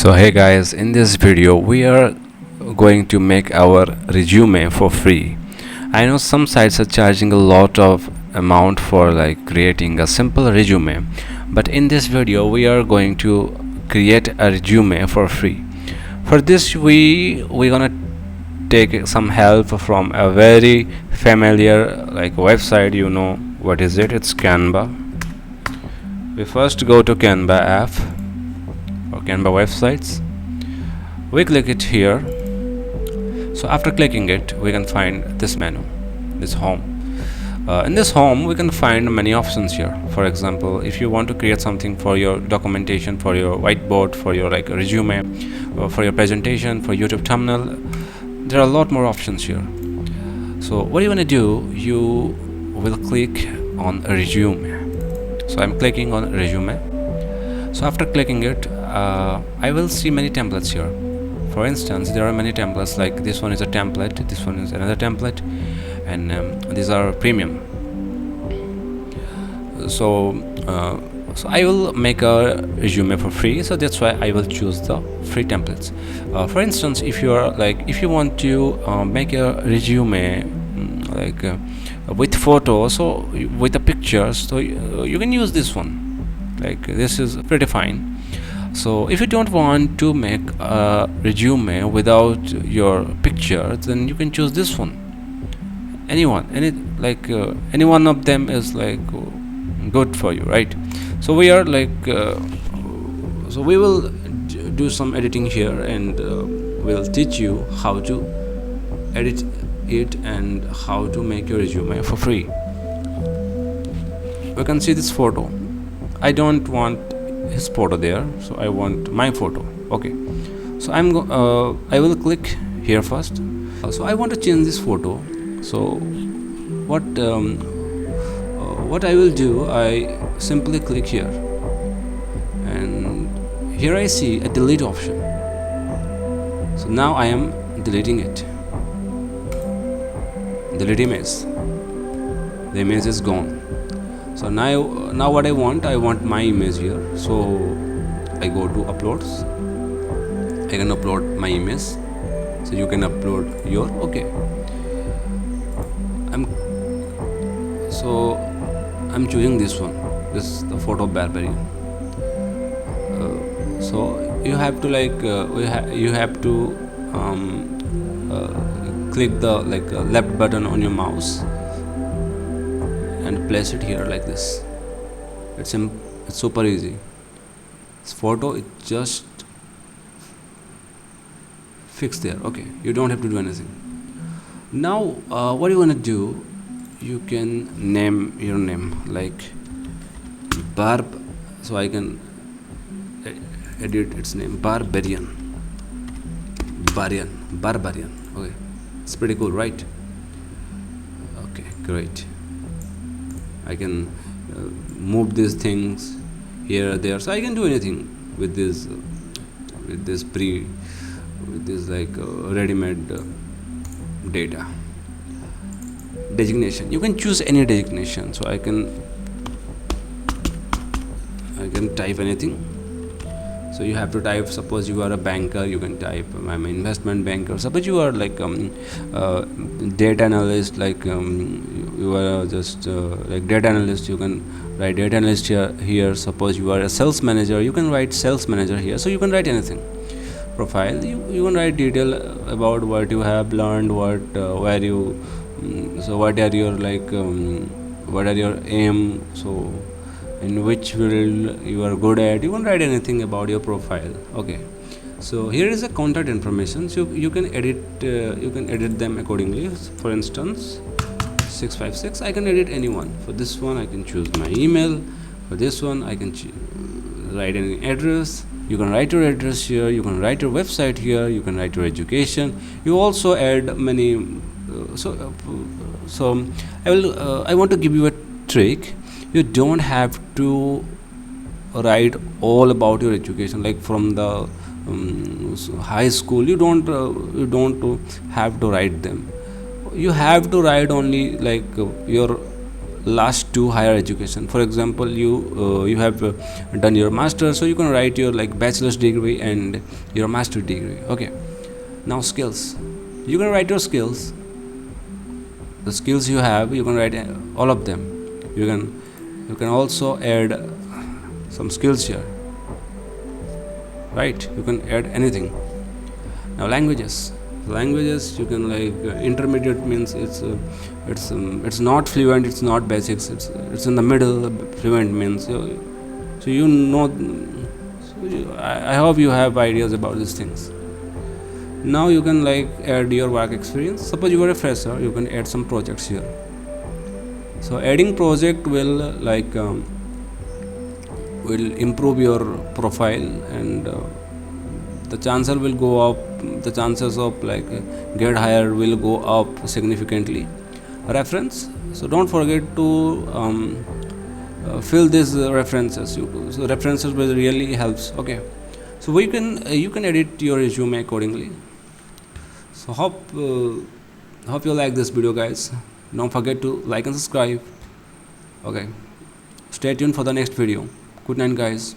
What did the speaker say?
So hey guys, in this video we are going to make our resume for free. I know some sites are charging a lot of amount for like creating a simple resume, but in this video we are going to create a resume for free. For this we're gonna take some help from a very familiar like website. You know what is it? It's Canva. We first go to Canva app or Canva websites. We click it here. So after clicking it, we can find this menu, this home. In this home we can find many options here. For example, if you want to create something for your documentation, for your whiteboard, for your like resume, or for your presentation, for YouTube thumbnail, there are a lot more options here. So what you want to do, you will click on a resume. So I'm clicking on resume. So after clicking it, I will see many templates here. For instance, there are many templates, like this one is a template, this one is another template, and these are premium. So I will make a resume for free, so that's why I will choose the free templates. For instance, if you want to make a resume with photos, so with the pictures, so you can use this one. Like this is pretty fine. So if you don't want to make a resume without your picture, then you can choose this one. Any one of them is like good for you, right? So we are so we will do some editing here, and we'll teach you how to edit it and how to make your resume for free. We can see this photo. I don't want his photo there, so I want my photo. Okay, so I will click here first. So I want to change this photo. So what I will do, I simply click here, and here I see a delete option. So now I am deleting it. Delete image. The image is gone. So now what I want my image here. So I go to uploads. I can upload my image. So you can upload your. Okay. I'm choosing this one. This is the photo barbarian. So you have to you have to click the left button on your mouse and place it here like this. It's super easy. This photo is just fixed there. Okay, you don't have to do anything. Now what you want to do, you can name your name like Barb. So I can edit its name, Barbarian. Okay, it's pretty cool, right? Okay, great. I can move these things here, there, so I can do anything with this ready-made data. Designation, you can choose any designation. So I can type anything. So you have to type, suppose you are a banker, you can type I'm an investment banker. Suppose you are data analyst, you are just data analyst, you can write data analyst here. Suppose you are a sales manager, you can write sales manager here. So you can write anything. Profile, you can write detail about what you have learned, where you so what are your aim, so in which field you are good at. You can write anything about your profile. Okay, so here is a contact information. So you can edit them accordingly. For instance, 656, I can edit anyone. For this one I can choose my email. For this one I can write any address. You can write your address here, you can write your website here, you can write your education. You also add many so I want to give you a trick. You don't have to write all about your education, like from the high school. You don't have to write them. You have to write only your last two higher education. For example, you have done your master, so you can write your like bachelor's degree and your master degree. Okay, now skills, you can write your skills, the skills you have, you can write all of them. You can also add some skills here, right? You can add anything. Now languages you can like intermediate means it's not fluent, it's not basics, it's in the middle. Fluent means so you know, I hope you have ideas about these things. Now you can like add your work experience. Suppose you are a fresher, you can add some projects here. So adding project will like will improve your profile, and the chances will go up, the chances of like get hired will go up significantly. Reference, so don't forget to fill these references. So references will really helps. Okay, so we can you can edit your resume accordingly. So hope you like this video, guys. Don't forget to like and subscribe. Okay, stay tuned for the next video. Good night, guys.